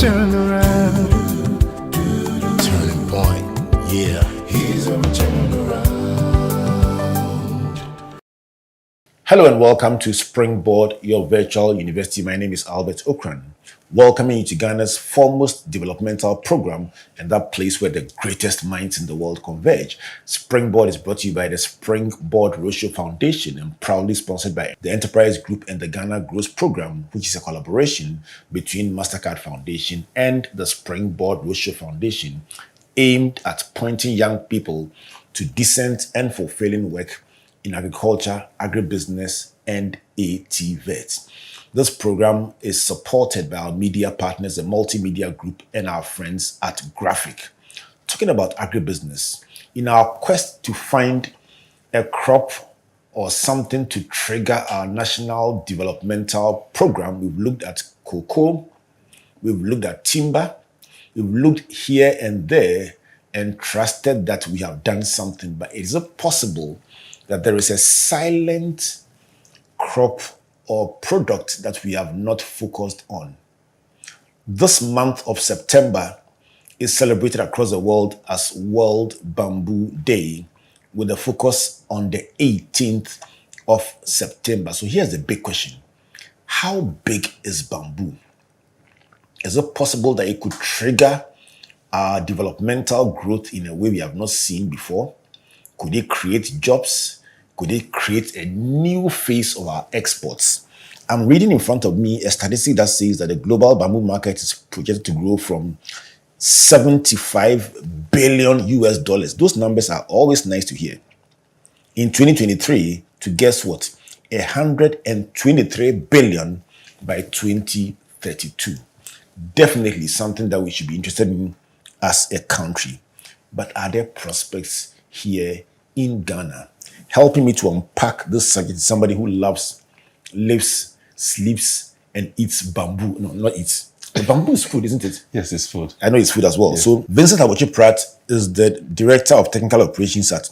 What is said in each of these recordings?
turn around. Turning point, yeah. He's a turnaround. Hello and welcome to Springboard, your virtual university. My name is Awotwe-Pratt, welcoming you to Ghana's foremost developmental program and that place where the greatest minds in the world converge. Springboard is brought to you by the Springboard Roadshow Foundation and proudly sponsored by the Enterprise Group and the Ghana Growth Program, which is a collaboration between MasterCard Foundation and the Springboard Roadshow Foundation, aimed at pointing young people to decent and fulfilling work in agriculture, agribusiness, and ATVET. This program is supported by our media partners, the Multimedia Group, and our friends at Graphic. Talking about agribusiness, in our quest to find a crop or something to trigger our national developmental program, we've looked at cocoa, we've looked at timber, we've looked here and there and trusted that we have done something. But is it possible that there is a silent crop or product that we have not focused on? This month of September is celebrated across the world as World Bamboo Day, with a focus on the 18th of September. So here's the big question. How big is bamboo? Is it possible that it could trigger our developmental growth in a way we have not seen before? Could it create jobs? Could it create a new phase of our exports? I'm reading in front of me a statistic that says that the global bamboo market is projected to grow from 75 billion US dollars. Those numbers are always nice to hear. In 2023, to guess what? 123 billion by 2032. Definitely something that we should be interested in as a country. But are there prospects here in Ghana? Helping me to unpack this subject is somebody who lives, sleeps, and eats bamboo. No, not eats. The bamboo is food, isn't it? Yes, it's food. I know it's food as well. Yes. So Vincent Awotwe-Pratt is the Director of Technical Operations at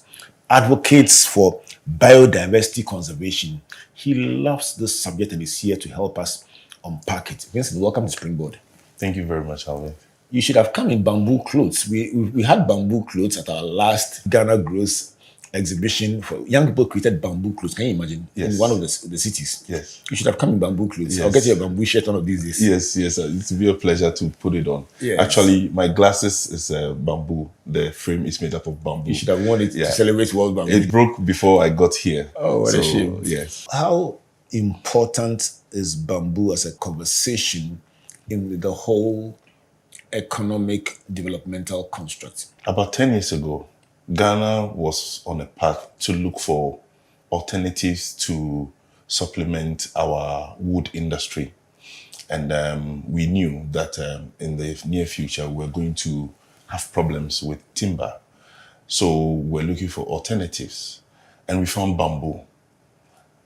Advocates for Biodiversity Conservation. He loves this subject and is here to help us unpack it. Vincent, welcome to Springboard. Thank you very much, Alvin. You should have come in bamboo clothes. We had bamboo clothes at our last Ghana Growth exhibition. For young people created bamboo clothes. Can you imagine? Yes. In one of the cities. Yes. You should have come in bamboo clothes. Yes. I'll get you a bamboo shirt one of these days. Yes. It will be a pleasure to put it on. Yes. Actually, my glasses is bamboo. The frame is made up of bamboo. You should have worn it to celebrate World Bamboo. It broke before I got here. Oh, what a shame. Yes. How important is bamboo as a conversation in the whole economic developmental construct? About 10 years ago, Ghana was on a path to look for alternatives to supplement our wood industry. And we knew that in the near future, we're going to have problems with timber. So we're looking for alternatives. And we found bamboo,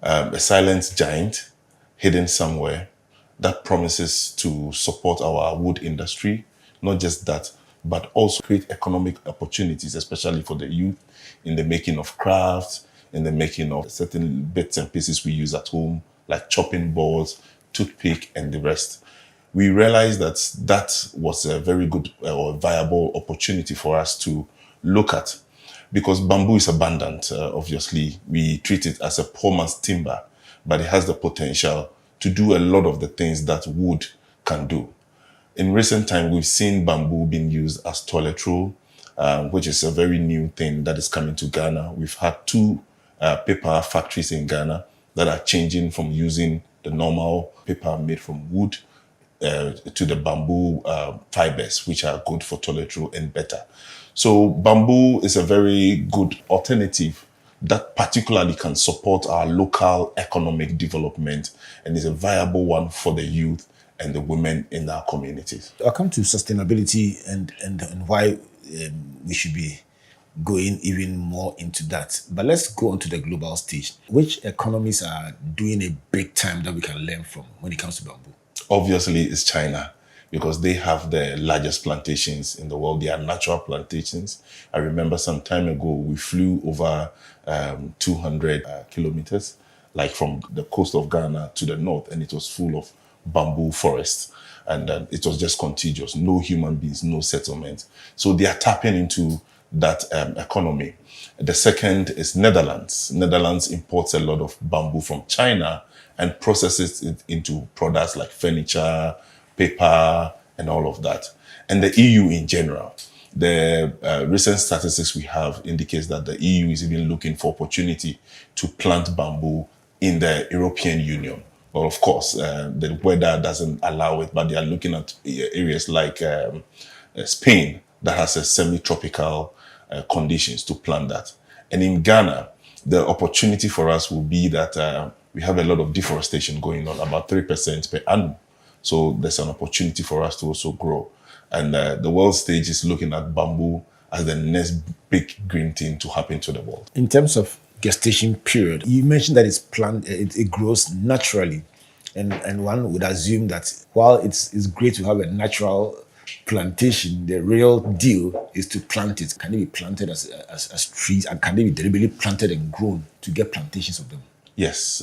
a silent giant hidden somewhere that promises to support our wood industry. Not just that, but also create economic opportunities, especially for the youth, in the making of crafts, in the making of certain bits and pieces we use at home, like chopping boards, toothpick, and the rest. We realized that that was a very good or viable opportunity for us to look at, because bamboo is abundant. Obviously, we treat it as a poor man's timber, but it has the potential to do a lot of the things that wood can do. In recent time, we've seen bamboo being used as toilet roll, which is a very new thing that is coming to Ghana. We've had 2 paper factories in Ghana that are changing from using the normal paper made from wood to the bamboo fibers, which are good for toilet roll and better. So bamboo is a very good alternative that particularly can support our local economic development and is a viable one for the youth and the women in our communities. I'll come to sustainability and why we should be going even more into that. But let's go on to the global stage. Which economies are doing a big time that we can learn from when it comes to bamboo? Obviously, it's China, because they have the largest plantations in the world. They are natural plantations. I remember some time ago, we flew over 200 kilometers, like from the coast of Ghana to the north, and it was full of bamboo forests. And it was just contiguous, no human beings, no settlement. So they are tapping into that economy. The second is Netherlands. Netherlands imports a lot of bamboo from China and processes it into products like furniture, paper, and all of that. And the EU in general. The recent statistics we have indicates that the EU is even looking for opportunity to plant bamboo in the European Union. Well, of course, the weather doesn't allow it, but they are looking at areas like Spain that has a semi-tropical conditions to plant that. And in Ghana, the opportunity for us will be that we have a lot of deforestation going on, about 3% per annum. So there's an opportunity for us to also grow. And the world stage is looking at bamboo as the next big green thing to happen to the world. In terms of gestation period, you mentioned that it grows naturally. And one would assume that while it's great to have a natural plantation, the real deal is to plant it. Can they be planted as trees, and can they be deliberately planted and grown to get plantations of them? Yes,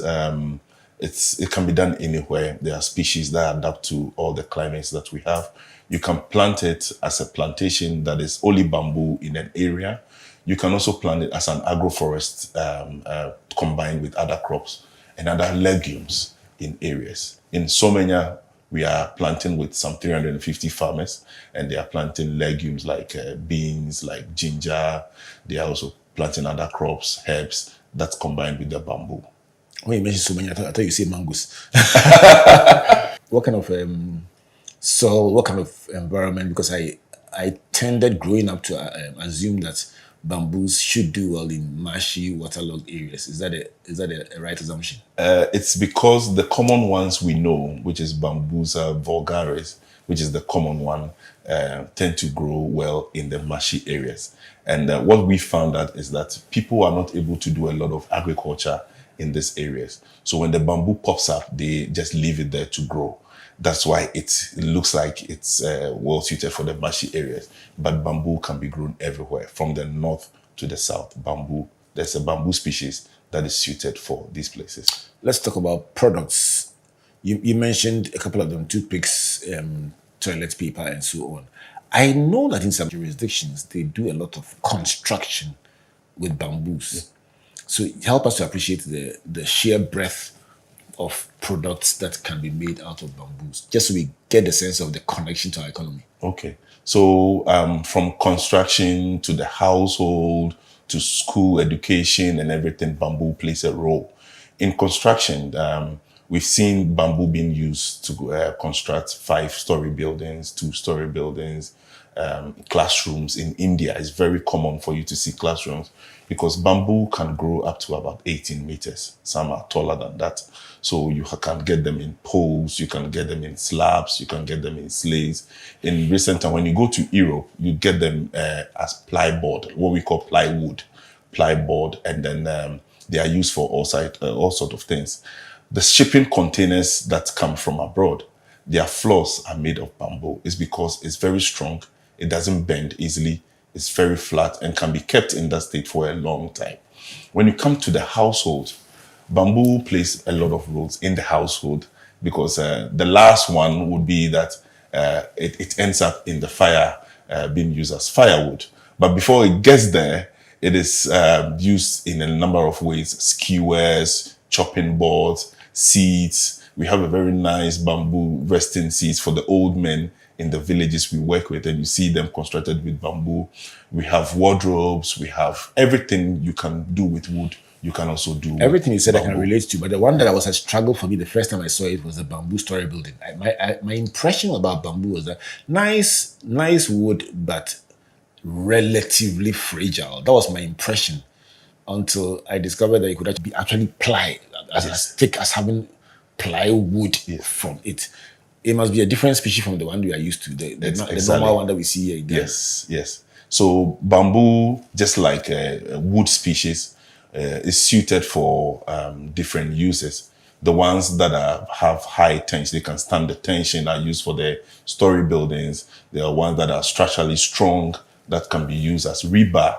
it can be done anywhere. There are species that adapt to all the climates that we have. You can plant it as a plantation that is only bamboo in an area. You can also plant it as an agroforest combined with other crops and other legumes in areas. In Somenya, we are planting with some 350 farmers, and they are planting legumes like beans, like ginger. They are also planting other crops, herbs that's combined with the bamboo. When you mentioned so many, I thought you say mangoes. What kind of soil, what kind of environment? Because I tended growing up to assume that bamboos should do well in marshy, waterlogged areas. Is that a right assumption? It's because the common ones we know, which is Bambusa vulgaris, which is the common one, tend to grow well in the marshy areas. And what we found out is that people are not able to do a lot of agriculture in these areas. So when the bamboo pops up, they just leave it there to grow. That's why it looks like it's well suited for the marshy areas. But bamboo can be grown everywhere, from the north to the south. Bamboo, there's a bamboo species that is suited for these places. Let's talk about products. You mentioned a couple of them: toothpicks, toilet paper, and so on. I know that in some jurisdictions they do a lot of construction with bamboos. Yeah. So help us to appreciate the sheer breadth of products that can be made out of bamboos, just so we get the sense of the connection to our economy. Okay. So from construction to the household to school education and everything, bamboo plays a role. In construction, we've seen bamboo being used to construct 5-story buildings, 2-story buildings, classrooms. In India, it's very common for you to see classrooms because bamboo can grow up to about 18 meters. Some are taller than that. So you can get them in poles, you can get them in slabs, you can get them in sleighs. In recent time, when you go to Europe, you get them as plyboard, what we call plyboard, and then they are used for all sort of things. The shipping containers that come from abroad, their floors are made of bamboo. It's because it's very strong, it doesn't bend easily, it's very flat and can be kept in that state for a long time. When you come to the household, bamboo plays a lot of roles in the household because the last one would be that it ends up in the fire being used as firewood. But before it gets there, it is used in a number of ways: skewers, chopping boards, seats. We have a very nice bamboo resting seats for the old men in the villages we work with, and you see them constructed with bamboo. We have wardrobes, we have everything you can do with wood, you can also do everything you said bamboo. I can relate to, but the one that was a struggle for me the first time I saw it was the bamboo story building. My impression about bamboo was that nice wood, but relatively fragile. That was my impression until I discovered that it could actually be ply, as thick as having plywood from it. It must be a different species from the one we are used to, the normal one that we see here in Ghana. Yes. So bamboo, just like a wood species, is suited for different uses. The ones that have high tension, they can stand the tension, are used for the story buildings. There are ones that are structurally strong that can be used as rebar.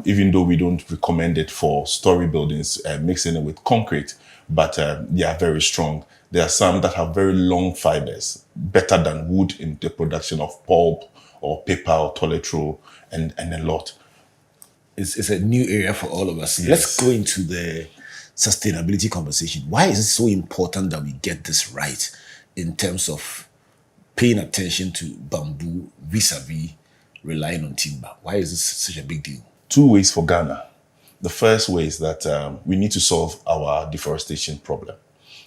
Even though we don't recommend it for story buildings, mixing it with concrete, but they are very strong. There are some that have very long fibers, better than wood in the production of pulp or paper or toilet roll, and a lot. It's a new area for all of us. Yes. Let's go into the sustainability conversation. Why is it so important that we get this right in terms of paying attention to bamboo vis-a-vis relying on timber? Why is this such a big deal? Two ways for Ghana. The first way is that we need to solve our deforestation problem.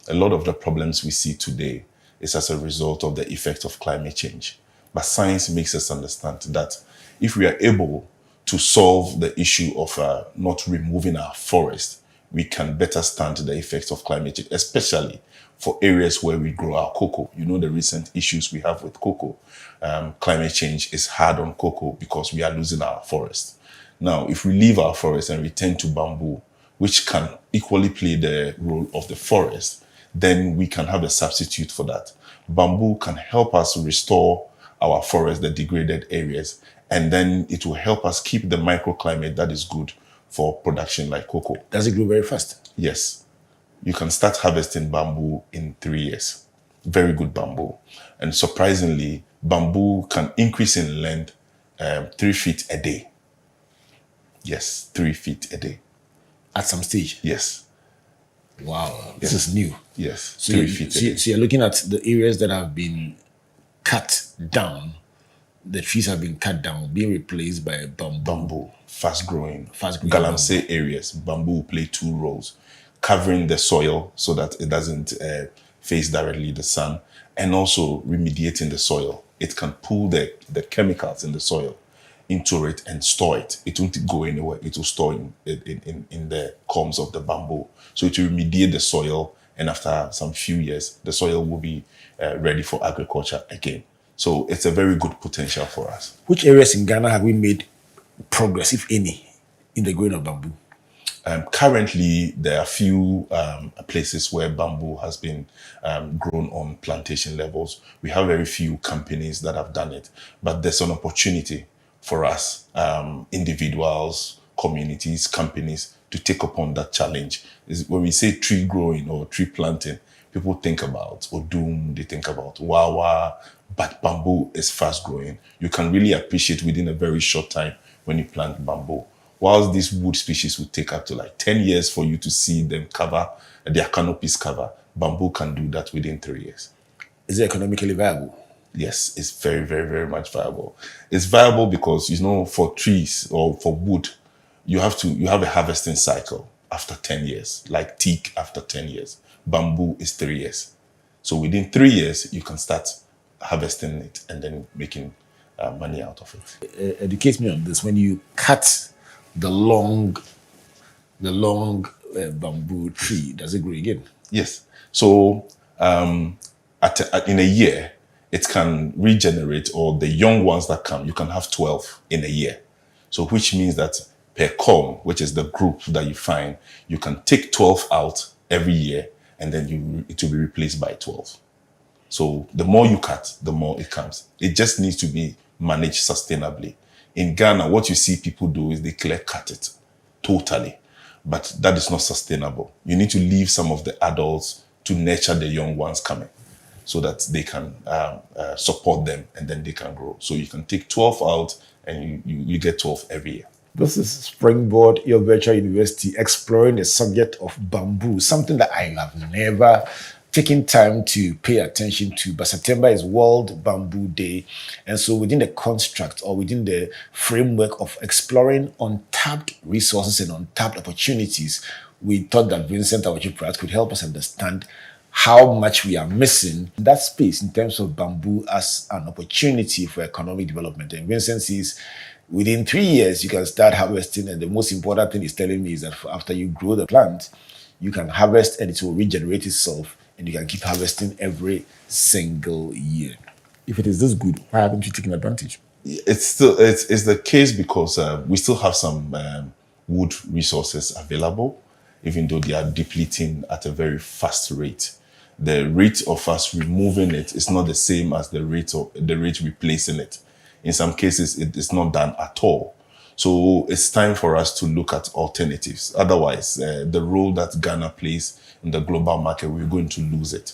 A lot of the problems we see today is as a result of the effect of climate change. But science makes us understand that if we are able to solve the issue of not removing our forest, we can better stand the effects of climate change, especially for areas where we grow our cocoa. You know the recent issues we have with cocoa. Climate change is hard on cocoa because we are losing our forest. Now, if we leave our forest and return to bamboo, which can equally play the role of the forest, then we can have a substitute for that. Bamboo can help us restore our forest, the degraded areas, and then it will help us keep the microclimate that is good for production like cocoa. Does it grow very fast? Yes. You can start harvesting bamboo in 3 years. Very good bamboo. And surprisingly, bamboo can increase in length 3 feet a day. Yes, 3 feet a day. At some stage? Yes. Wow, this is new. Yes, So, 3 feet a day. so you're looking at the areas that have been cut down. The trees have been cut down, being replaced by bamboo. Bamboo, fast-growing. Fast-growing Galamsey areas, bamboo will play two roles. Covering the soil so that it doesn't face directly the sun, and also remediating the soil. It can pull the chemicals in the soil into it and store it. It won't go anywhere. It will store in the columns of the bamboo. So it will remediate the soil, and after some few years, the soil will be ready for agriculture again. So it's a very good potential for us. Which areas in Ghana have we made progress, if any, in the growing of bamboo? Currently, there are few places where bamboo has been grown on plantation levels. We have very few companies that have done it, but there's an opportunity for us, individuals, communities, companies, to take upon that challenge. When we say tree growing or tree planting, people think about Odum, they think about Wawa, but bamboo is fast growing. You can really appreciate within a very short time when you plant bamboo. Whilst these wood species will take up to like 10 years for you to see them cover, their canopies cover, bamboo can do that within 3 years. Is it economically viable? Yes, it's very, very, very much viable. It's viable because, for trees or for wood, you have a harvesting cycle after 10 years, like teak after 10 years. Bamboo is 3 years. So within 3 years, you can start harvesting it and then making money out of it. Educate me on this. When you cut the long bamboo tree, does it grow again? Yes. So in a year, it can regenerate, or the young ones that come, you can have 12 in a year. So which means that per column, which is the group that you find, you can take 12 out every year, and then it will be replaced by 12. So the more you cut, the more it comes. It just needs to be managed sustainably. In Ghana, what you see people do is they clear cut it totally, but that is not sustainable. You need to leave some of the adults to nurture the young ones coming, so that they can support them and then they can grow. So you can take 12 out and you get 12 every year. This is Springboard, your virtual university, exploring the subject of bamboo, something that I have never taken time to pay attention to. But September is World Bamboo Day. And so within the construct, or within the framework of exploring untapped resources and untapped opportunities, we thought that Vincent Awotwe-Pratt could help us understand how much we are missing in that space in terms of bamboo as an opportunity for economic development. And Vincent says within 3 years, you can start harvesting. And the most important thing he's telling me is that after you grow the plant, you can harvest and it will regenerate itself, and you can keep harvesting every single year. If it is this good, why haven't you taken advantage? It's the case because we still have some wood resources available, even though they are depleting at a very fast rate. The rate of us removing it is not the same as the rate replacing it. In some cases, it is not done at all. So it's time for us to look at alternatives. Otherwise, the role that Ghana plays in the global market, we're going to lose it.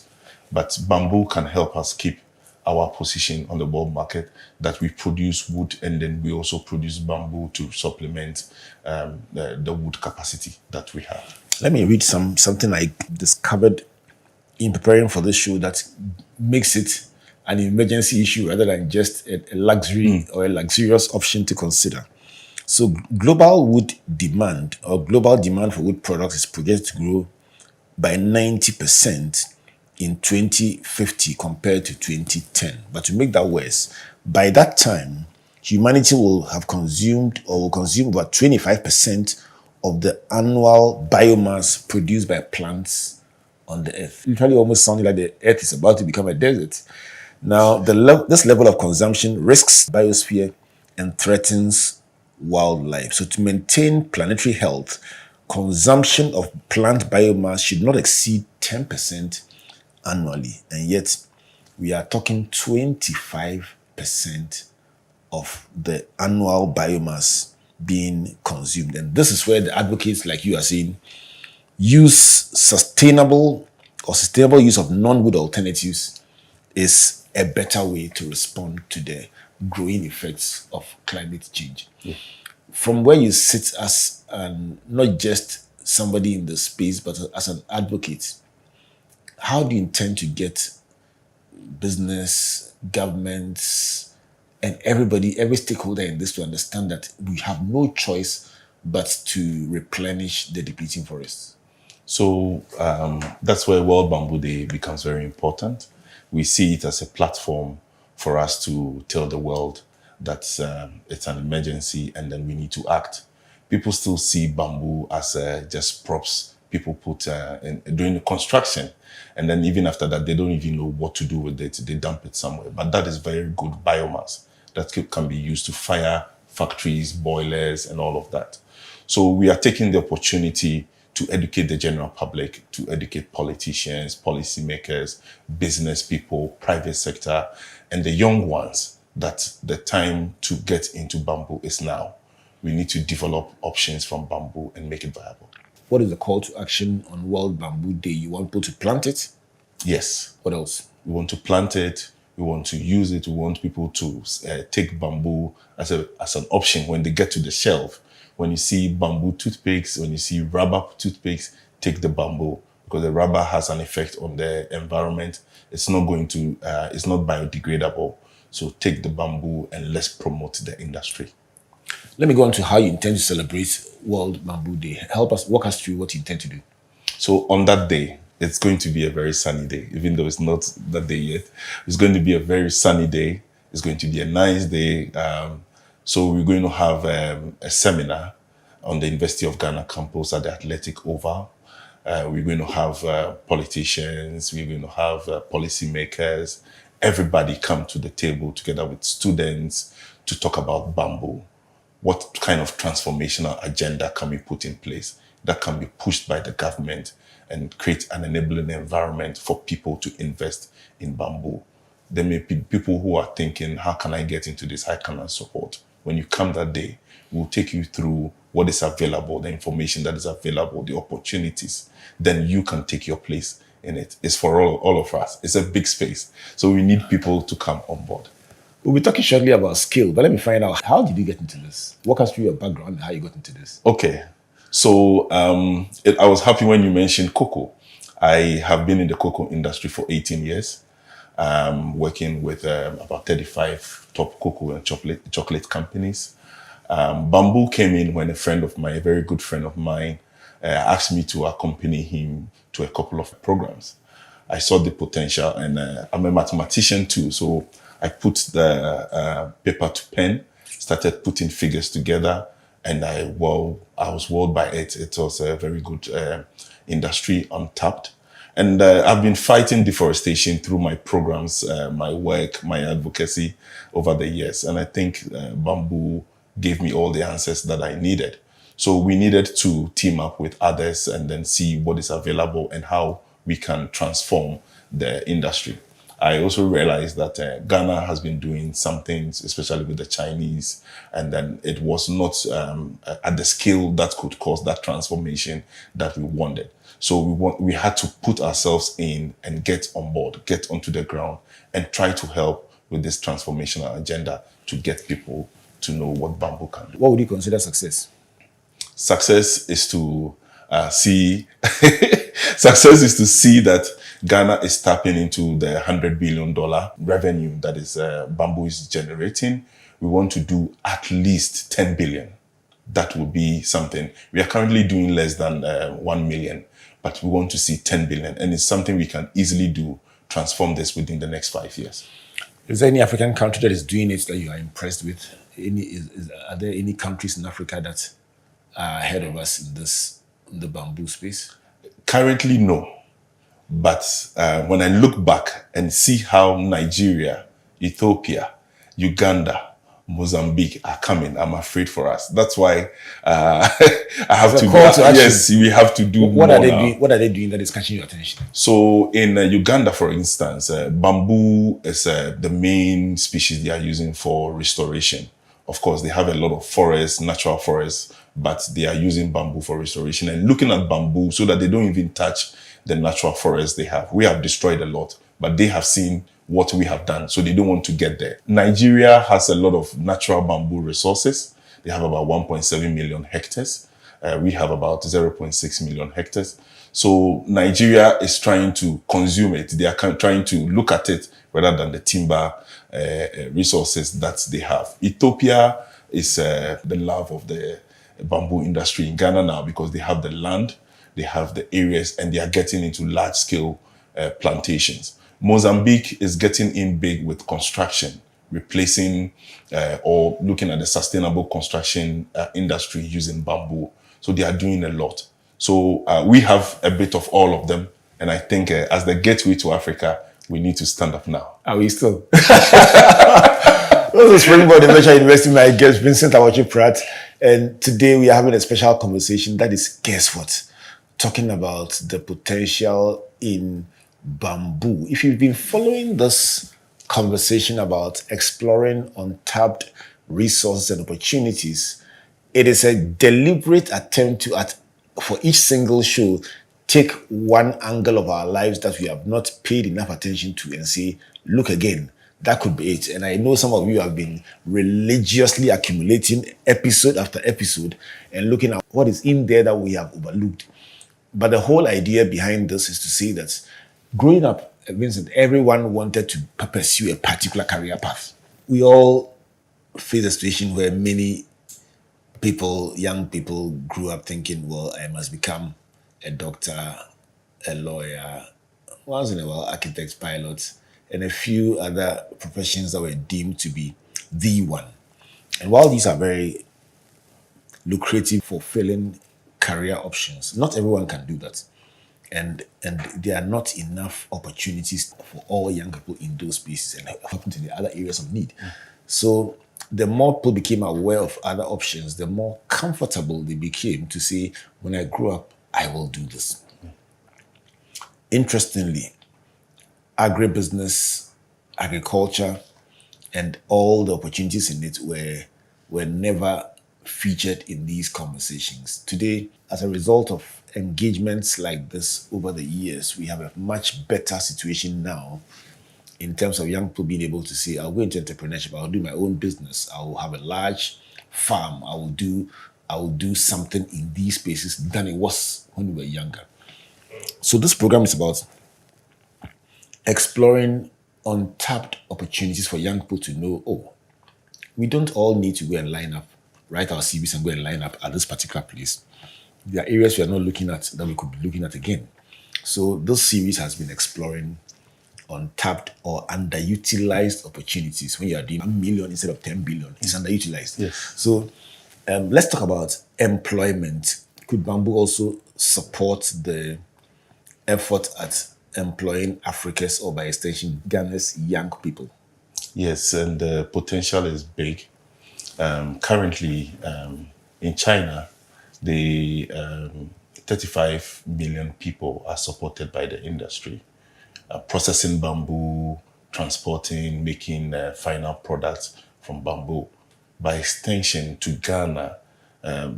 But bamboo can help us keep our position on the world market, that we produce wood and then we also produce bamboo to supplement the wood capacity that we have. Let me read something I discovered in preparing for this show that makes it an emergency issue rather than just a luxury or a luxurious option to consider. So global wood demand or global demand for wood products is projected to grow by 90% in 2050 compared to 2010. But to make that worse, by that time, humanity will have consumed or will consume about 25% of the annual biomass produced by plants on the earth. Literally almost sounding like the earth is about to become a desert. Now, this level of consumption risks biosphere and threatens wildlife. So to maintain planetary health, consumption of plant biomass should not exceed 10% annually. And yet, we are talking 25% of the annual biomass being consumed. And this is where the advocates like you are saying, use sustainable use of non-wood alternatives is a better way to respond to the growing effects of climate change. Yeah. From where you sit as not just somebody in the space, but as an advocate, how do you intend to get business, governments, and every stakeholder in this to understand that we have no choice but to replenish the depleting forests? So that's where World Bamboo Day becomes very important. We see it as a platform for us to tell the world that it's an emergency and then we need to act. People still see bamboo as just props people put during the construction. And then even after that, they don't even know what to do with it. They dump it somewhere. But that is very good biomass that can be used to fire factories, boilers, and all of that. So we are taking the opportunity to educate the general public, to educate politicians, policymakers, business people, private sector, and the young ones that the time to get into bamboo is now. We need to develop options from bamboo and make it viable. What is the call to action on World Bamboo Day? You want people to plant it? Yes. What else? We want to plant it. We want to use it. We want people to take bamboo as an option when they get to the shelf. When you see bamboo toothpicks, when you see rubber toothpicks, take the bamboo, because the rubber has an effect on the environment. It's not biodegradable. So take the bamboo and let's promote the industry. Let me go on to how you intend to celebrate World Bamboo Day. Walk us through what you intend to do. So on that day, it's going to be a very sunny day, even though it's not that day yet. It's going to be a very sunny day. It's going to be a nice day. So we're going to have a seminar on the University of Ghana campus at the Athletic Oval. We're going to have politicians. We're going to have policymakers. Everybody come to the table together with students to talk about bamboo. What kind of transformational agenda can we put in place that can be pushed by the government and create an enabling environment for people to invest in bamboo? There may be people who are thinking, how can I get into this? How can I support? When you come that day, we'll take you through what is available, the information that is available, the opportunities. Then you can take your place in it. It's for all of us. It's a big space. So we need people to come on board. We'll be talking shortly about skill, but let me find out, how did you get into this? Walk us through your background and how you got into this. Okay. So I was happy when you mentioned cocoa. I have been in the cocoa industry for 18 years, working with about 35 top cocoa and chocolate companies. Bamboo came in when a very good friend of mine, asked me to accompany him to a couple of programs. I saw the potential, and I'm a mathematician too, so I put the paper to pen, started putting figures together, and I was wowed by it. It was a very good industry, untapped. And I've been fighting deforestation through my programs, my work, my advocacy over the years. And I think bamboo gave me all the answers that I needed. So we needed to team up with others and then see what is available and how we can transform the industry. I also realized that Ghana has been doing some things, especially with the Chinese, and then it was not at the scale that could cause that transformation that we wanted. So we had to put ourselves in and get on board, get onto the ground, and try to help with this transformational agenda to get people to know what bamboo can do. What would you consider success? Success is to see success is to see that Ghana is tapping into the $100 billion revenue that is bamboo is generating. We want to do at least 10 billion. That would be something. We are currently doing less than 1 million, but we want to see 10 billion. And it's something we can easily do, transform this within the next 5 years. Is there any African country that is doing it that you are impressed with? Are there any countries in Africa that are ahead of us in the bamboo space? Currently, no. But when I look back and see how Nigeria, Ethiopia, Uganda, Mozambique are coming, I'm afraid for us. That's why I have to. Yes, we have to do. What are they doing? What are they doing that is catching your attention? So in Uganda, for instance, bamboo is the main species they are using for restoration. Of course, they have a lot of forests, natural forests, but they are using bamboo for restoration and looking at bamboo so that they don't even touch the natural forests they have. We have destroyed a lot, but they have seen what we have done, so they don't want to get there. Nigeria has a lot of natural bamboo resources. They have about 1.7 million hectares. We have about 0.6 million hectares. So Nigeria is trying to consume it. They are trying to look at it rather than the timber resources that they have. Ethiopia is the love of the bamboo industry in Ghana now because they have the land, they have the areas, and they are getting into large-scale plantations. Mozambique is getting in big with construction, replacing or looking at the sustainable construction industry using bamboo. So they are doing a lot. So we have a bit of all of them. And I think as the gateway to Africa, we need to stand up now. Are we still? This is Springboard Virtual University. My guest, Vincent Awotwe-Pratt. And today we are having a special conversation that is, guess what? Talking about the potential in bamboo. If you've been following this conversation about exploring untapped resources and opportunities, it is a deliberate attempt to, for each single show, take one angle of our lives that we have not paid enough attention to and say, look again, that could be it. And I know some of you have been religiously accumulating episode after episode and looking at what is in there that we have overlooked. But the whole idea behind this is to say that growing up, Vincent, everyone wanted to pursue a particular career path. We all face a situation where many people, young people, grew up thinking, well, I must become a doctor, a lawyer, once in a while, architects, pilots, and a few other professions that were deemed to be the one. And while these are very lucrative, fulfilling career options, not everyone can do that. And there are not enough opportunities for all young people in those spaces and happen to the other areas of need. So the more people became aware of other options, the more comfortable they became to say, when I grow up, I will do this. Interestingly, agribusiness, agriculture, and all the opportunities in it were never featured in these conversations. Today, as a result of engagements like this over the years, we have a much better situation now in terms of young people being able to say, I'll go into entrepreneurship, I'll do my own business, I'll have a large farm, I will do something in these spaces than it was when we were younger. So this program is about exploring untapped opportunities for young people to know, oh, we don't all need to go and line up, write our CVs and go and line up at this particular place. There are areas we are not looking at that we could be looking at again. So this series has been exploring untapped or underutilized opportunities. When you are doing 1 million instead of 10 billion, it's underutilized. Yes. So let's talk about employment. Could bamboo also support the effort at employing Africa's, or by extension, Ghana's young people? Yes, and the potential is big. Currently, in China, the 35 million people are supported by the industry, processing bamboo, transporting, making final products from bamboo. By extension to Ghana,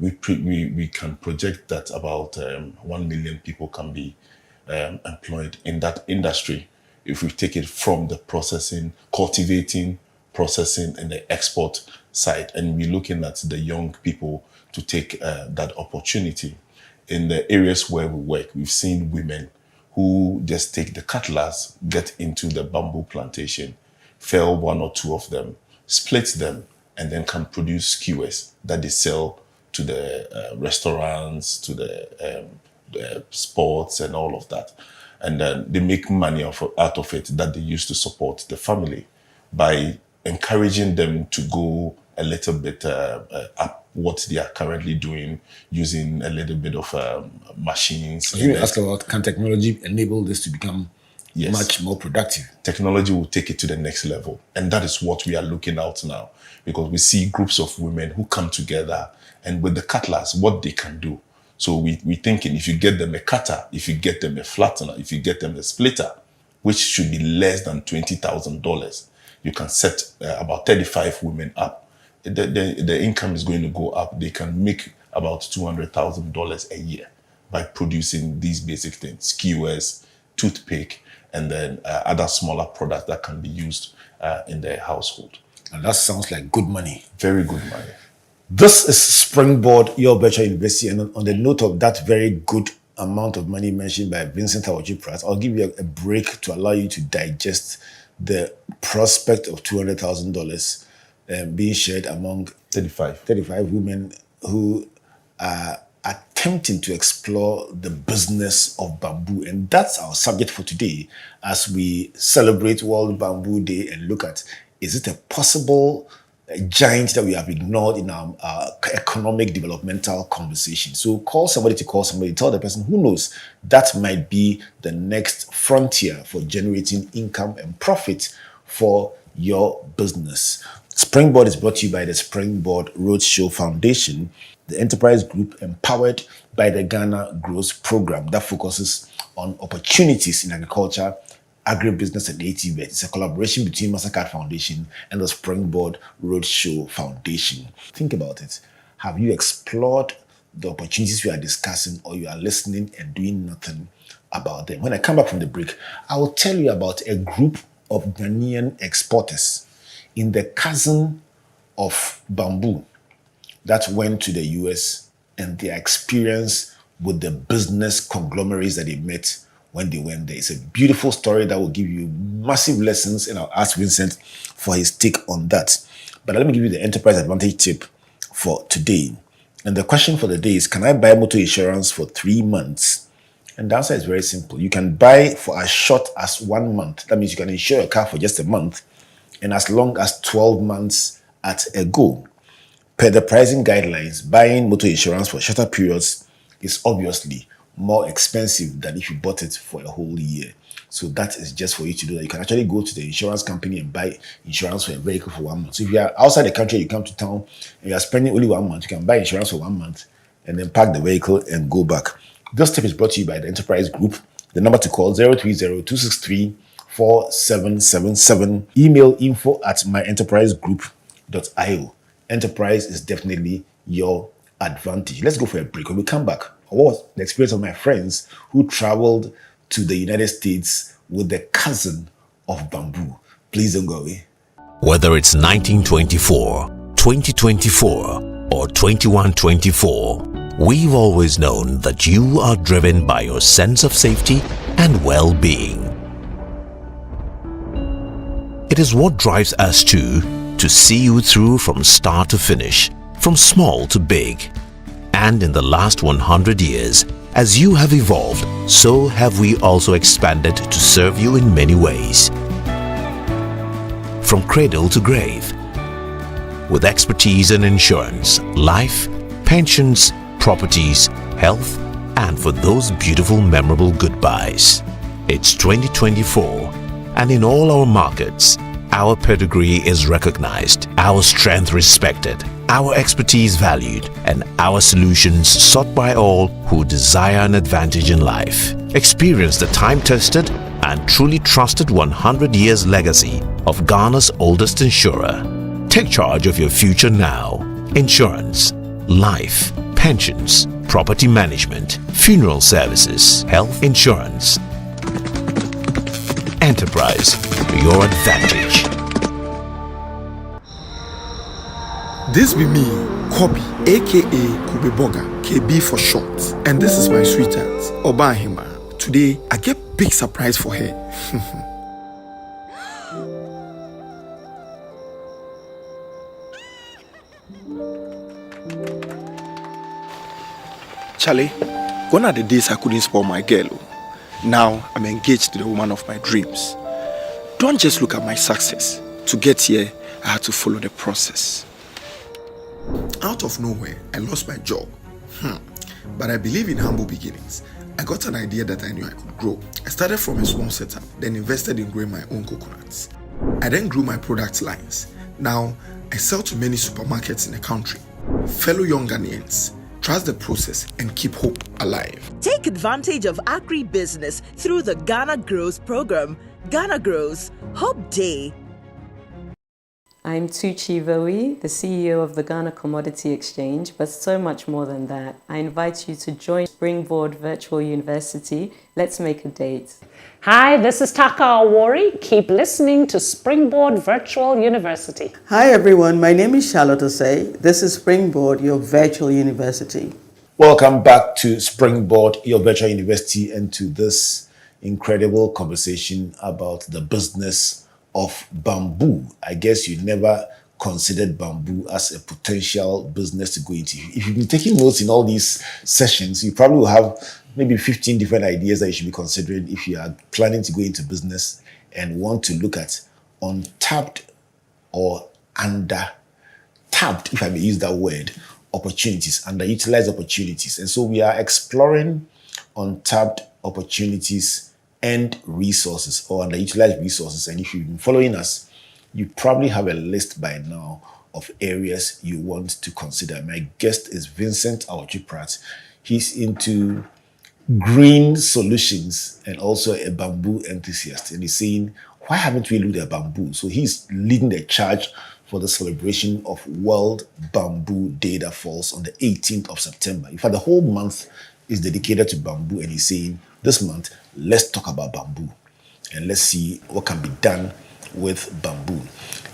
we can project that about 1 million people can be employed in that industry if we take it from the processing, cultivating, processing, and the export side. And we're looking at the young people to take that opportunity. In the areas where we work, we've seen women who just take the cutlass, get into the bamboo plantation, fell one or two of them, split them, and then can produce skewers that they sell to the restaurants, to the sports and all of that. And then they make money out of it that they use to support the family by encouraging them to go a little bit up what they are currently doing, using a little bit of machines. You ask about, can technology enable this to become much more productive? Technology will take it to the next level. And that is what we are looking out now, because we see groups of women who come together and with the cutlass, what they can do. So we're thinking, if you get them a cutter, if you get them a flattener, if you get them a splitter, which should be less than $20,000, you can set about 35 women up. The income is going to go up. They can make about $200,000 a year by producing these basic things: skewers, toothpick, and then other smaller products that can be used in their household. And that sounds like good money. Very good money. This is Springboard, your virtual university. And on the note of that very good amount of money mentioned by Vincent Awotwe-Pratt, I'll give you a break to allow you to digest the prospect of $200,000 being shared among 35 women who are attempting to explore the business of bamboo. And that's our subject for today as we celebrate World Bamboo Day and look at, is it a possible giant that we have ignored in our economic developmental conversation? So call somebody, tell the person who knows that might be the next frontier for generating income and profit for your business. Springboard is brought to you by the Springboard Roadshow Foundation, the enterprise group empowered by the Ghana Growth Program that focuses on opportunities in agriculture, agribusiness, and ATVET. It's a collaboration between Mastercard Foundation and the Springboard Roadshow Foundation. Think about it. Have you explored the opportunities we are discussing, or you are listening and doing nothing about them? When I come back from the break, I will tell you about a group of Ghanaian exporters in the cousin of bamboo that went to the US and their experience with the business conglomerates that they met when they went there. It's a beautiful story that will give you massive lessons, and I'll ask Vincent for his take on that. But let me give you the enterprise advantage tip for today. And the question for the day is, can I buy motor insurance for 3 months? And the answer is very simple. You can buy for as short as 1 month. That means you can insure a car for just a month, and as long as 12 months at a go. Per the pricing guidelines, buying motor insurance for shorter periods is obviously more expensive than if you bought it for a whole year. So that is just for you to do that. You can actually go to the insurance company and buy insurance for a vehicle for 1 month. So if you are outside the country, you come to town and you are spending only 1 month, you can buy insurance for 1 month and then park the vehicle and go back. This tip is brought to you by the Enterprise Group. The number to call 030-263-4777. Email info@myenterprisegroup.io. Enterprise is definitely your advantage. Let's go for a break. When we come back, what was the experience of my friends who traveled to the United States with the cousin of bamboo? Please don't go away. Whether it's 1924, 2024, or 2124, we've always known that you are driven by your sense of safety and well-being. It is what drives us to see you through from start to finish, from small to big. And in the last 100 years, as you have evolved, so have we also expanded to serve you in many ways. From cradle to grave, with expertise in insurance, life, pensions, properties, health, and for those beautiful, memorable goodbyes. It's 2024, and in all our markets, our pedigree is recognized, our strength respected, our expertise valued, and our solutions sought by all who desire an advantage in life. Experience the time-tested and truly trusted 100 years legacy of Ghana's oldest insurer. Take charge of your future now. Insurance, life, pensions, property management, funeral services, health insurance. Enterprise for your advantage. This be me, Kobe, aka Kobe Boga, KB for short. And this is my sweetheart, Obahima. Today, I get big surprise for her. Charlie, gone are the days I couldn't spoil my girl. Now I'm engaged to the woman of my dreams. Don't just look at my success. To get here, I had to follow the process. Out of nowhere, I lost my job. But I believe in humble beginnings. I got an idea that I knew I could grow. I started from a small setup, then invested in growing my own coconuts. I then grew my product lines. Now, I sell to many supermarkets in the country. Fellow young Ghanaians, trust the process and keep hope alive. Take advantage of agribusiness through the Ghana Grows program. Ghana Grows, Hope Day. I'm Tuchi Voe, the CEO of the Ghana Commodity Exchange, but so much more than that. I invite you to join Springboard Virtual University. Let's make a date. Hi, this is Taka Awori. Keep listening to Springboard Virtual University. Hi everyone, my name is Charlotte Osei. This is Springboard, your virtual university. Welcome back to Springboard, your virtual university, and to this incredible conversation about the business of bamboo. I guess you never considered bamboo as a potential business to go into. If you've been taking notes in all these sessions, you probably will have maybe 15 different ideas that you should be considering if you are planning to go into business and want to look at untapped or under-tapped, if I may use that word, opportunities, underutilized opportunities. And so we are exploring untapped opportunities and resources or underutilized resources. And if you've been following us, you probably have a list by now of areas you want to consider. My guest is Vincent Awotwe-Pratt. He's into green solutions and also a bamboo enthusiast. And he's saying, why haven't we looked at bamboo? So he's leading the charge for the celebration of World Bamboo Day that falls on the 18th of September. In fact, the whole month is dedicated to bamboo. And he's saying, this month, let's talk about bamboo and let's see what can be done with bamboo.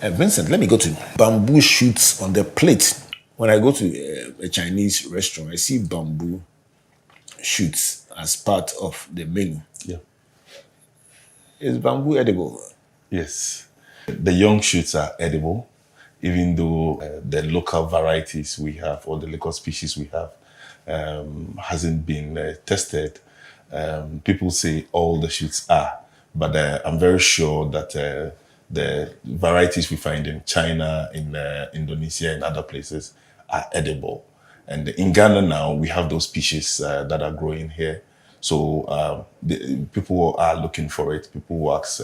Vincent, let me go to bamboo shoots on the plate. When I go to a Chinese restaurant, I see bamboo shoots as part of the menu. Yeah. Is bamboo edible? Yes. The young shoots are edible, even though the local varieties we have or the local species we have hasn't been tested. People say all the shoots are, but I'm very sure that the varieties we find in China, in Indonesia, and other places are edible. And in Ghana now, we have those species that are growing here. So people are looking for it. People ask,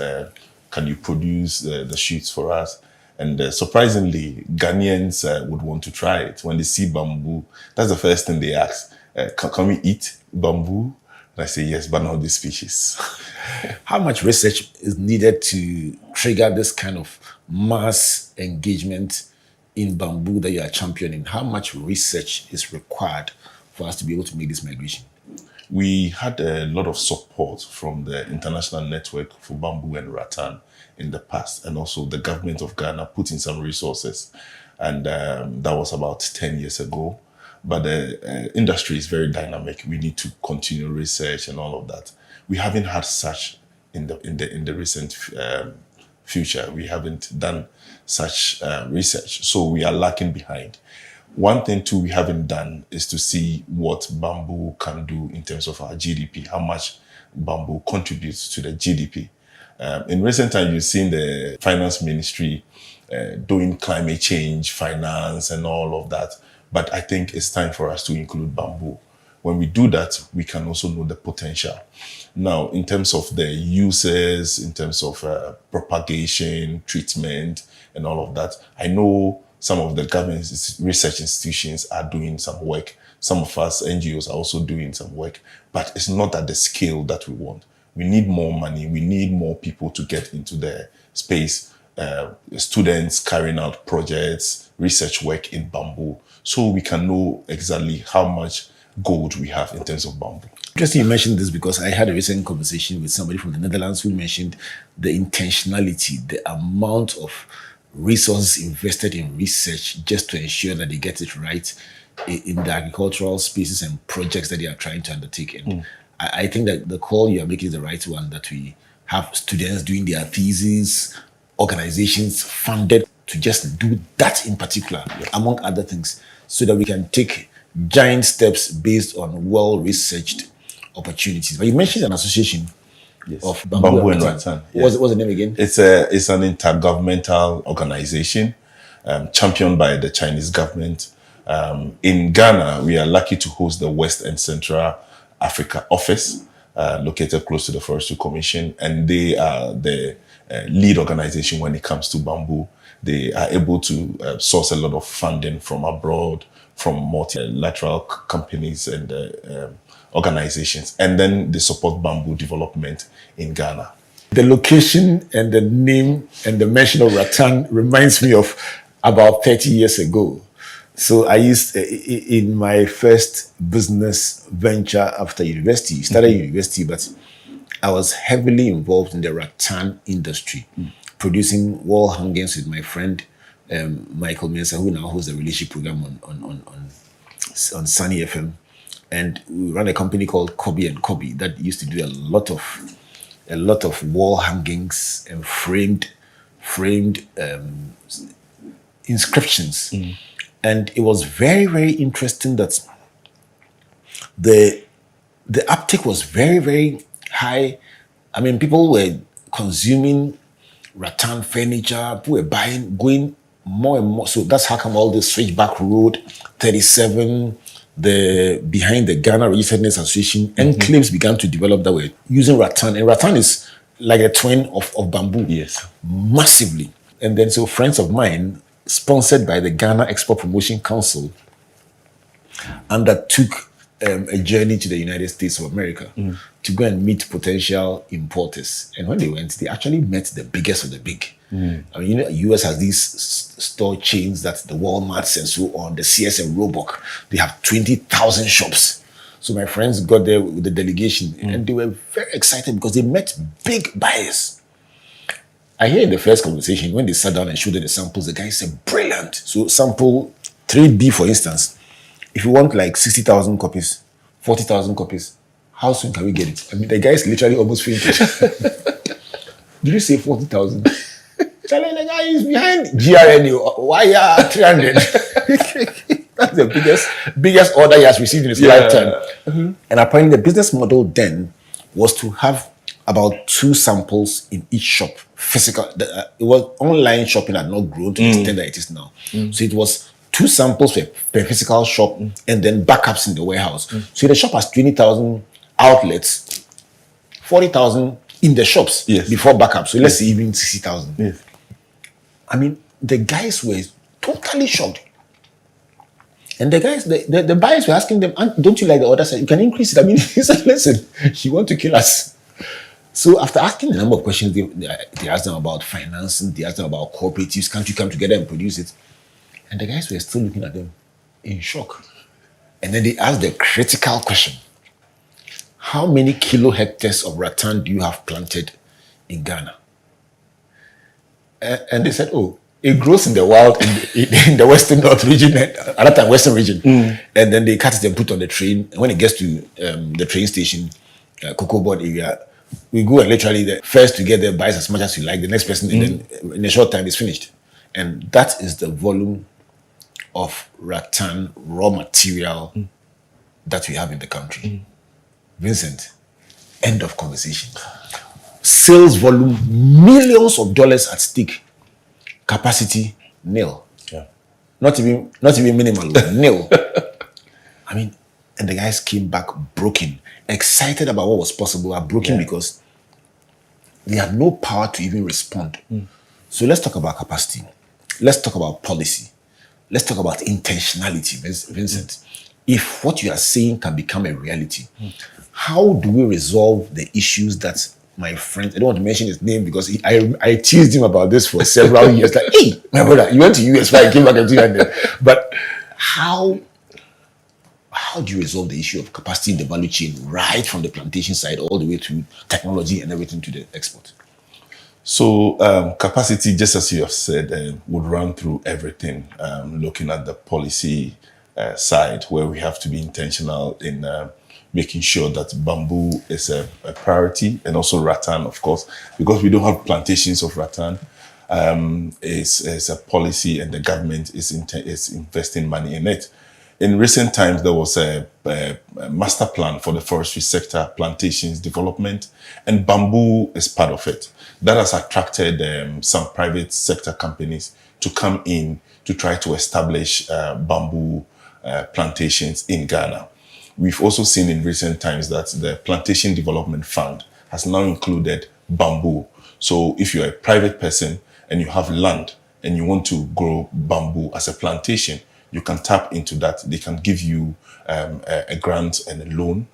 can you produce the shoots for us? And surprisingly, Ghanaians would want to try it. When they see bamboo, that's the first thing they ask. Can we eat bamboo? And I say, yes, but not this species. How much research is needed to trigger this kind of mass engagement in bamboo that you are championing? How much research is required for us to be able to make this migration? We had a lot of support from the International Network for Bamboo and Rattan in the past, and also the government of Ghana put in some resources. And that was about 10 years ago. But the industry is very dynamic. We need to continue research and all of that. We haven't had such in the recent future. We haven't done such research, so we are lacking behind. One thing too we haven't done is to see what bamboo can do in terms of our GDP. How much bamboo contributes to the GDP. In recent times, you've seen the finance ministry doing climate change, finance, and all of that. But I think it's time for us to include bamboo. When we do that, we can also know the potential. Now, in terms of the uses, in terms of propagation, treatment, and all of that, I know some of the government research institutions are doing some work. Some of us NGOs are also doing some work, but it's not at the scale that we want. We need more money. We need more people to get into the space. Students carrying out projects, research work in bamboo. so we can know exactly how much gold we have in terms of bamboo. Interesting you mentioned this because I had a recent conversation with somebody from the Netherlands who mentioned the intentionality, the amount of resources invested in research just to ensure that they get it right in the agricultural spaces and projects that they are trying to undertake. And I think that the call you are making is the right one, that we have students doing their theses, organizations funded to just do that in particular, among other things, so that we can take giant steps based on well-researched opportunities. But you mentioned an association of bamboo and rattan. What's the name again? It's an intergovernmental organization championed by the Chinese government. In Ghana, we are lucky to host the West and Central Africa office, located close to the Forestry Commission, and they are the lead organization when it comes to bamboo. They are able to source a lot of funding from abroad, from multilateral companies and organizations, and then they support bamboo development in Ghana. The location and the name and the mention of rattan reminds me of about 30 years ago. So I used, in my first business venture after university, started university, but I was heavily involved in the rattan industry, producing wall hangings with my friend Michael Mensah, who now hosts the relationship program on Sunny FM. And we ran a company called Kobe and Kobe that used to do a lot of wall hangings and framed inscriptions. And it was very, very interesting that the uptake was very, very high. I mean, people were consuming rattan furniture, people were going more and more. So that's how come all the Switchback Road, 37, the behind the Ghana Registeredness Association, enclaves began to develop that way, using rattan. And rattan is like a twin of bamboo. Yes. Massively. And then so friends of mine, sponsored by the Ghana Export Promotion Council, undertook a journey to the United States of America to go and meet potential importers. And when they went, they actually met the biggest of the big. I mean, US has these store chains, that the Walmarts and so on, the CS and Roebuck. They have 20,000 shops. So my friends got there with the delegation, and they were very excited because they met big buyers. I hear in the first conversation, when they sat down and showed them the samples, the guy said, brilliant. So sample 3B, for instance, if you want like 60,000 copies, 40,000 copies, how soon can we get it? I mean, the guy is literally almost fainted. Did you say 40,000? Charlie, the guy is behind GRNU. Why 300? That's the biggest order he has received in his lifetime. And apparently the business model then was to have about 2 samples in each shop, physical. It was online shopping had not grown to the extent that it is now. So it was 2 samples per physical shop and then backups in the warehouse. So the shop has 20,000 outlets, 40,000 in the shops before backup. So let's say even 60,000. I mean, the guys were totally shocked. And the guys, the buyers were asking them, don't you like the order? You can increase it. I mean, he said, listen, you want to kill us. So after asking a number of questions, they asked them about financing, they asked them about cooperatives, can't you come together and produce it? And the guys were still looking at them in shock. And then they asked the critical question: how many hectares of rattan do you have planted in Ghana? And they said, oh, it grows in the wild in the Western North region, at that time Western region. And then they cut it and put on the train. And when it gets to the train station, Cocoa Board area, we go and literally the first to get there buys as much as you like, the next person, and then in a short time it's finished. And that is the volume of rattan raw material that we have in the country. Vincent, end of conversation. Sales volume, millions of dollars at stake. Capacity, nil. Not even minimal, nil. I mean, and the guys came back broken, excited about what was possible, but broken because they had no power to even respond. So let's talk about capacity. Let's talk about policy. Let's talk about intentionality, Vincent. If what you are saying can become a reality, how do we resolve the issues that my friend, I don't want to mention his name because I teased him about this for several years. Like, hey, my brother, you went to US, right? Came back and 200. But How do you resolve the issue of capacity in the value chain, right from the plantation side all the way to technology and everything to the export? So capacity, just as you have said, would run through everything, looking at the policy side, where we have to be intentional in making sure that bamboo is a priority, and also rattan, of course, because we don't have plantations of rattan. Is a policy, and the government is investing money in it. In recent times, there was a master plan for the forestry sector, plantations development, and bamboo is part of it. That has attracted some private sector companies to come in to try to establish bamboo plantations in Ghana. We've also seen in recent times that the Plantation Development Fund has now included bamboo. So if you're a private person and you have land and you want to grow bamboo as a plantation, you can tap into that. They can give you a grant and a loan,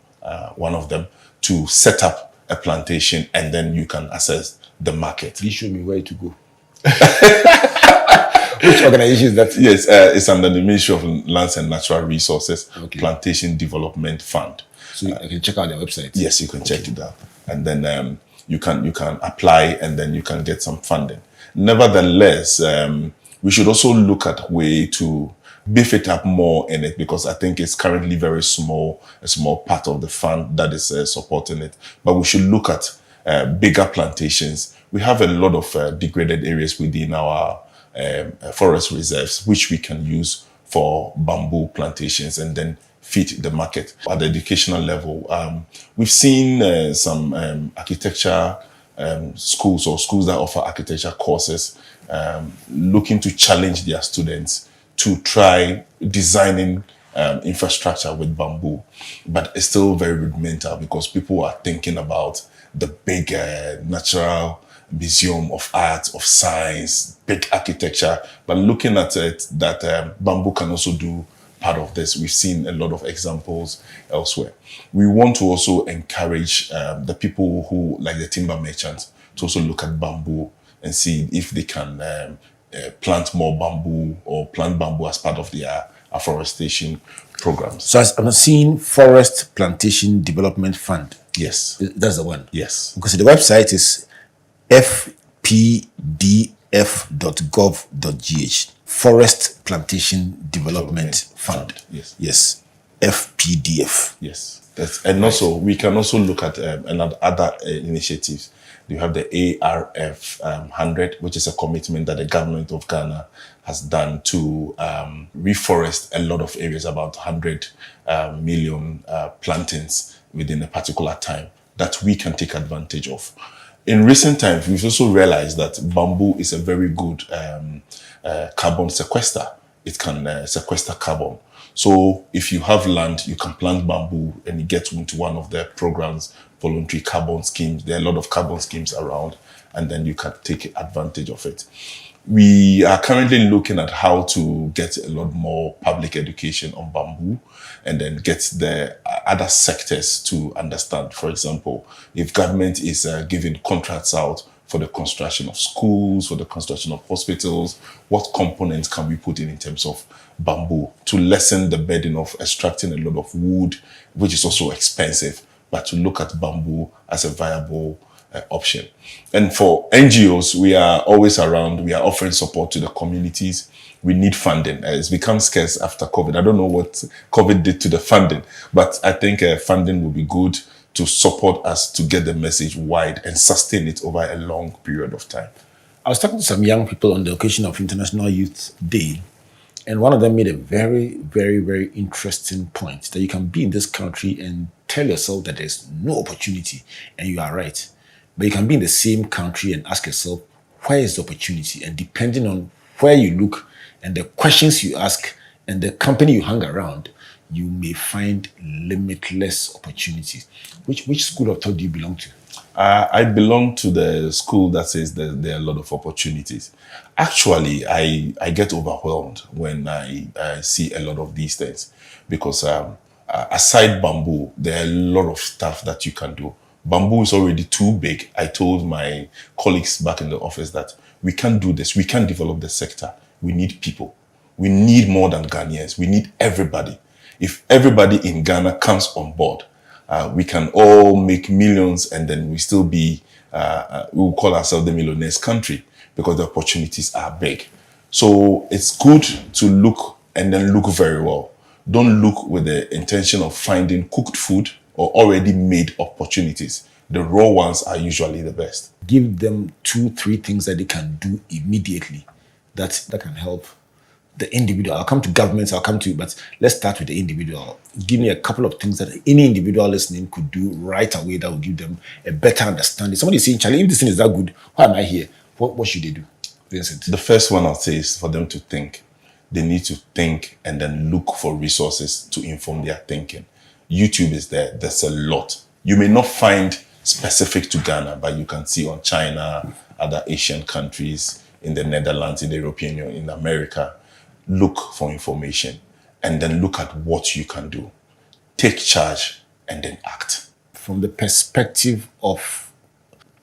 one of them, to set up a plantation, and then you can access the market. Please show me where to go. Which organization is that? Yes, it's under the Ministry of Lands and Natural Resources, Okay. Plantation Development Fund. So I can check out their website. Yes, you can check it out, and then you can apply, and then you can get some funding. Nevertheless, we should also look at a way to beef it up more in it, because I think it's currently very small, a small part of the fund that is supporting it. But we should look at bigger plantations. We have a lot of degraded areas within our forest reserves, which we can use for bamboo plantations and then feed the market. At the educational level, we've seen some architecture schools, or schools that offer architecture courses, looking to challenge their students to try designing infrastructure with bamboo. But it's still very rudimental, because people are thinking about the big natural museum of art, of science, big architecture. But looking at it, that bamboo can also do part of this. We've seen a lot of examples elsewhere. We want to also encourage the people who, like the timber merchants, to also look at bamboo and see if they can plant more bamboo, or plant bamboo as part of their afforestation programs. So as I'm seeing Forest Plantation Development Fund. Yes. That's the one. Yes. Because the website is fpdf.gov.gh. Forest Plantation Development Fund. Yes. Yes. FPDF. Yes. And also, we can also look at other initiatives. You have the ARF 100, which is a commitment that the government of Ghana has done to reforest a lot of areas, about 100 million plantings within a particular time, that we can take advantage of. In recent times, we've also realized that bamboo is a very good carbon sequester. It can sequester carbon. So if you have land, you can plant bamboo, and you get into one of the programs, voluntary carbon schemes. There are a lot of carbon schemes around, and then you can take advantage of it. We are currently looking at how to get a lot more public education on bamboo, and then get the other sectors to understand. For example, if government is giving contracts out for the construction of schools, for the construction of hospitals, what components can we put in terms of bamboo to lessen the burden of extracting a lot of wood, which is also expensive, but to look at bamboo as a viable option. And for NGOs, we are always around. We are offering support to the communities. We need funding. It's become scarce after COVID. I don't know what COVID did to the funding, but I think funding will be good to support us to get the message wide and sustain it over a long period of time. I was talking to some young people on the occasion of International Youth Day, and one of them made a very, very, very interesting point, that you can be in this country and tell yourself that there's no opportunity, and you are right. But you can be in the same country and ask yourself, where is the opportunity? And depending on where you look and the questions you ask and the company you hang around, you may find limitless opportunities. Which school of thought do you belong to? I belong to the school that says that there are a lot of opportunities. Actually, I get overwhelmed when I see a lot of these things, because aside bamboo, there are a lot of stuff that you can do. Bamboo is already too big. I told my colleagues back in the office that we can't do this. We can't develop the sector. We need people. We need more than Ghanaians. We need everybody. If everybody in Ghana comes on board, we can all make millions, and then we still be, we will call ourselves the millionaires country, because the opportunities are big. So it's good to look and then look very well. Don't look with the intention of finding cooked food or already made opportunities. The raw ones are usually the best. Give them 2-3 things that they can do immediately that can help the individual. I'll come to governments, but let's start with the individual. Give me a couple of things that any individual listening could do right away that will give them a better understanding. Somebody is saying, Charlie, if this thing is that good, why am I here? What should they do? Vincent? The first one I'll say is for them to think. They need to think and then look for resources to inform their thinking. YouTube is there. There's a lot. You may not find specific to Ghana, but you can see on China, other Asian countries, in the Netherlands, in the European Union, in America. Look for information and then look at what you can do. Take charge and then act. From the perspective of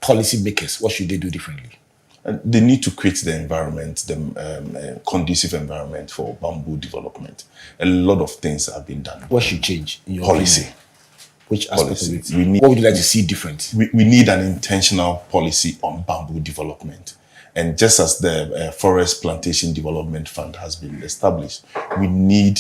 policymakers, what should they do differently? They need to create the environment, the conducive environment for bamboo development. A lot of things have been done. What should change in your policy? opinion? Which aspect of it? What would you like to see different? We need an intentional policy on bamboo development. And just as the Forest Plantation Development Fund has been established, we need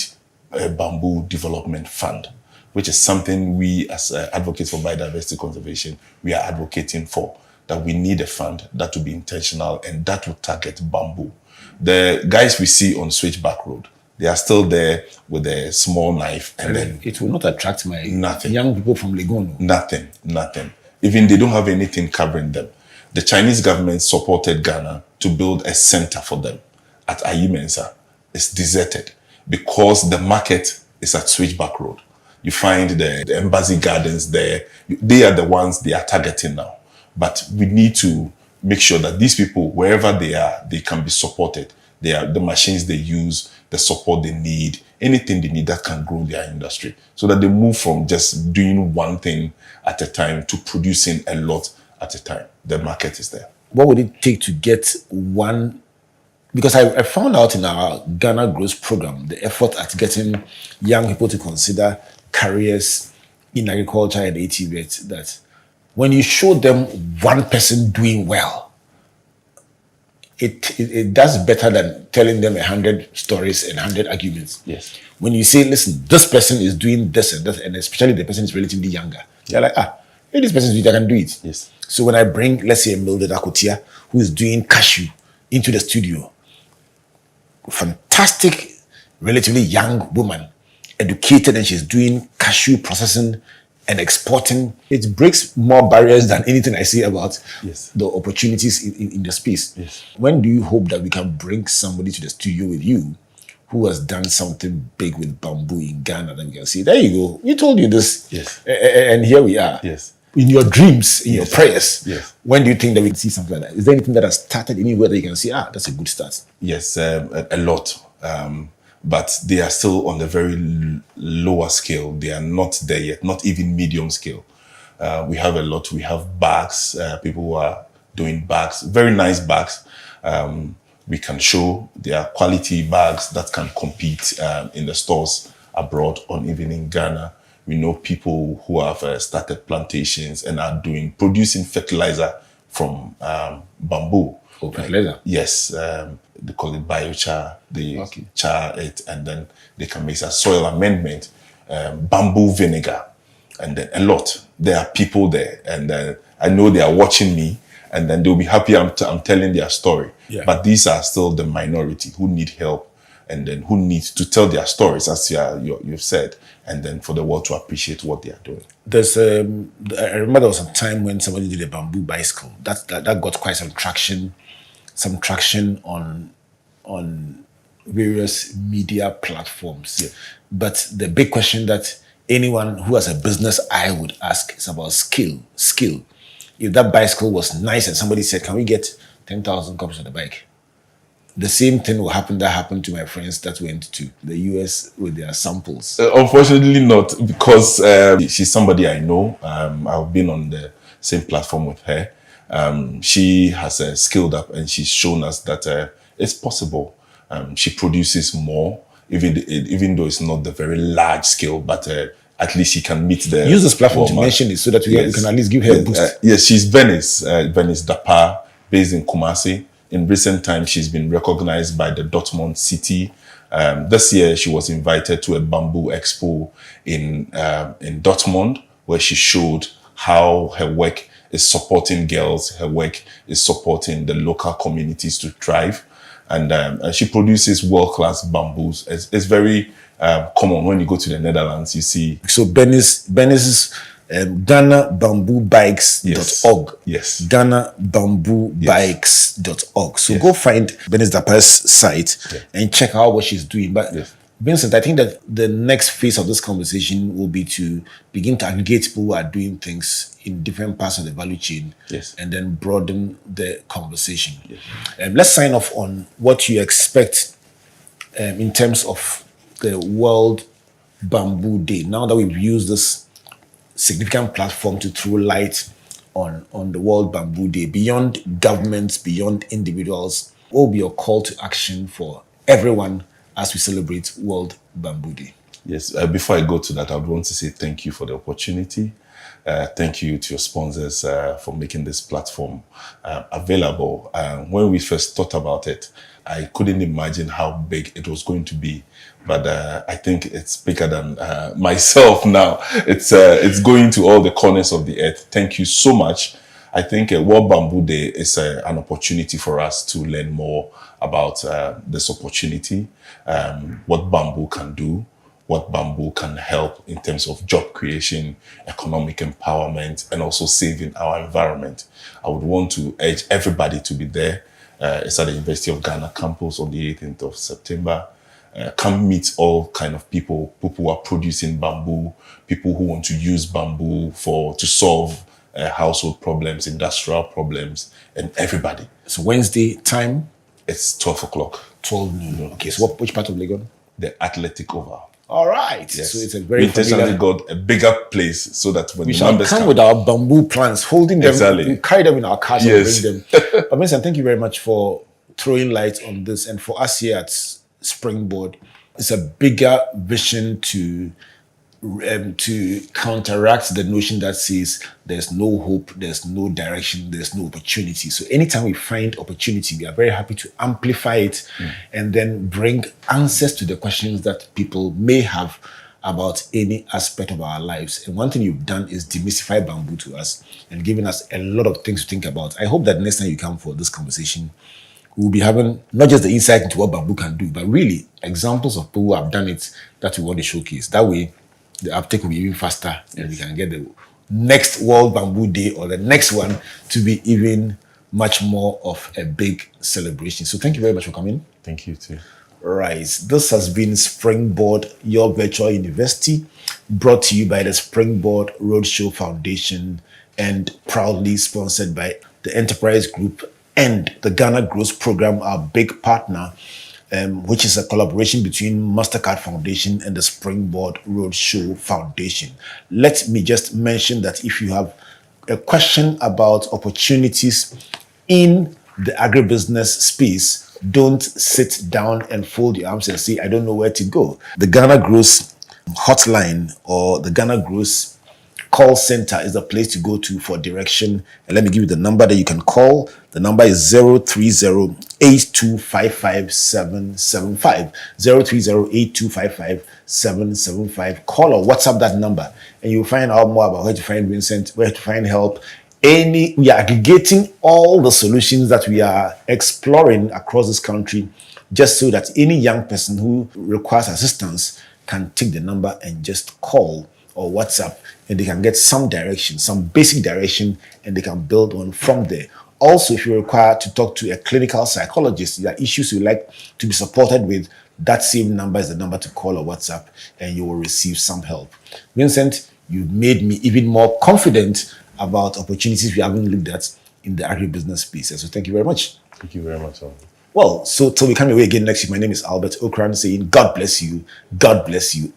a bamboo development fund, which is something we as advocates for biodiversity conservation, we are advocating for, that we need a fund that will be intentional and that will target bamboo. The guys we see on Switchback Road, they are still there with a small knife, and then it will not attract my nothing. Young people from Legon. Nothing. Even they don't have anything covering them. The Chinese government supported Ghana to build a center for them at Ayimensa. It's deserted because the market is at Switchback Road. You find the Embassy Gardens there. They are the ones they are targeting now. But we need to make sure that these people, wherever they are, they can be supported. They are the machines they use, the support they need, anything they need that can grow their industry, so that they move from just doing one thing at a time to producing a lot at a time. The market is there. What would it take to get one? Because I found out in our Ghana Growth program, the effort at getting young people to consider careers in agriculture and ATVET, that when you show them one person doing well, it does better than telling them 100 stories and 100 arguments. Yes. When you say, listen, this person is doing this and that, and especially the person is relatively younger, they're like, hey, this person is doing it, I can do it. Yes. So when I bring, let's say, Mildred Akotia, who is doing cashew, into the studio, fantastic, relatively young woman, educated, and she's doing cashew processing and exporting. It breaks more barriers than anything I say about the opportunities in the space. Yes. When do you hope that we can bring somebody to the studio with you who has done something big with bamboo in Ghana that we can see, there you go, we told you this. Yes. And here we are. Yes. In your dreams, in your prayers. Yes. When do you think that we can see something like that? Is there anything that has started anywhere that you can see, that's a good start? Yes, a lot. But they are still on the very lower scale. They are not there yet, not even medium scale. We have a lot. We have bags, people who are doing bags, very nice bags. We can show their quality bags that can compete in the stores abroad or even in Ghana. We know people who have started plantations and are producing fertilizer from bamboo. Oh, fertilizer? Yes. They call it biochar. They char it, and then they can make a soil amendment, bamboo vinegar, and then a lot. There are people there, and I know they are watching me, and then they'll be happy I'm telling their story. Yeah. But these are still the minority who need help, and then who need to tell their stories, as you've said, and then for the world to appreciate what they are doing. There's I remember there was a time when somebody did a bamboo bicycle that got quite some traction on various media platforms. Yeah. But the big question that anyone who has a business eye would ask is about skill. If that bicycle was nice and somebody said, can we get 10,000 copies of the bike? The same thing will happen that happened to my friends that went to the US with their samples. Unfortunately not, because she's somebody I know. I've been on the same platform with her. She has skilled up and she's shown us that it's possible. She produces more, even though it's not the very large scale, but at least she can meet the... Use this platform to format. mention it so that we can at least give her a boost. Yes, she's Venice Dapa, based in Kumasi. In recent times, she's been recognized by the Dortmund City. This year, she was invited to a bamboo expo in Dortmund, where she showed how her work is supporting girls, her work is supporting the local communities to thrive. And she produces world-class bamboos. It's very common when you go to the Netherlands, you see. So Benis's GhanaBambooBikes.org. Yes. GhanaBambooBikes.org. So go find Benis Dapa's site and check out what she's doing. But Vincent, I think that the next phase of this conversation will be to begin to aggregate people who are doing things in different parts of the value chain, and then broaden the conversation. Let's sign off on what you expect in terms of the World Bamboo Day. Now that we've used this significant platform to throw light on the World Bamboo Day, beyond governments, beyond individuals, what will be your call to action for everyone as we celebrate World Bamboo Day? Yes, before I go to that, I would want to say thank you for the opportunity. Thank you to your sponsors for making this platform available. When we first thought about it, I couldn't imagine how big it was going to be. But I think it's bigger than myself now. It's going to all the corners of the earth. Thank you so much. I think World Bamboo Day is an opportunity for us to learn more about this opportunity, what bamboo can do, what bamboo can help in terms of job creation, economic empowerment, and also saving our environment. I would want to urge everybody to be there. It's at the University of Ghana campus on the 18th of September. Come meet all kind of people who are producing bamboo, people who want to use bamboo to solve household problems, industrial problems, and everybody. So Wednesday time? It's 12 o'clock. 12 noon. Okay, so which part of Lagos? The Athletic Oval. All right. Yes. So it's a very we intentionally got a bigger place so that when we the shall members come with our bamboo plants, holding them, we carry them in our cars and bring them. But Vincent, thank you very much for throwing light on this. And for us here at Springboard, it's a bigger vision to counteract the notion that says there's no hope, there's no direction, there's no opportunity. So anytime we find opportunity, we are very happy to amplify it and then bring answers to the questions that people may have about any aspect of our lives. And one thing you've done is demystify bamboo to us and given us a lot of things to think about. I hope that next time you come for this conversation, we'll be having not just the insight into what bamboo can do, but really examples of people who have done it that we want to showcase. That way, the uptake will be even faster and we can get the next World Bamboo Day or the next one to be even much more of a big celebration. So thank you very much for coming. Thank you too. Right. This has been Springboard, your virtual university, brought to you by the Springboard Roadshow Foundation and proudly sponsored by the Enterprise Group and the Ghana Growth Program, our big partner, which is a collaboration between Mastercard Foundation and the Springboard Roadshow Foundation. Let me just mention that if you have a question about opportunities in the agribusiness space, don't sit down and fold your arms and say, I don't know where to go. The Ghana Growth hotline or the Ghana Growth call center is the place to go to for direction. And let me give you the number that you can call. The number is 030-8255-775. 030-8255-775. Call or WhatsApp that number and you'll find out more about where to find Vincent, where to find help. We are aggregating all the solutions that we are exploring across this country just so that any young person who requires assistance can take the number and just call or WhatsApp, and they can get some direction, some basic direction, and they can build on from there. Also, if you're required to talk to a clinical psychologist, there are issues you like to be supported with, that same number is the number to call or WhatsApp, and you will receive some help. Vincent, you've made me even more confident about opportunities we haven't looked at in the agribusiness space. So thank you very much. Thank you very much, Albert. Well, so till we come away again next week, my name is Albert Okran saying God bless you,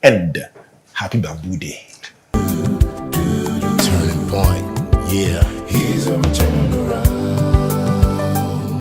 and happy Bamboo Day. Turning point, yeah. He's a turnaround.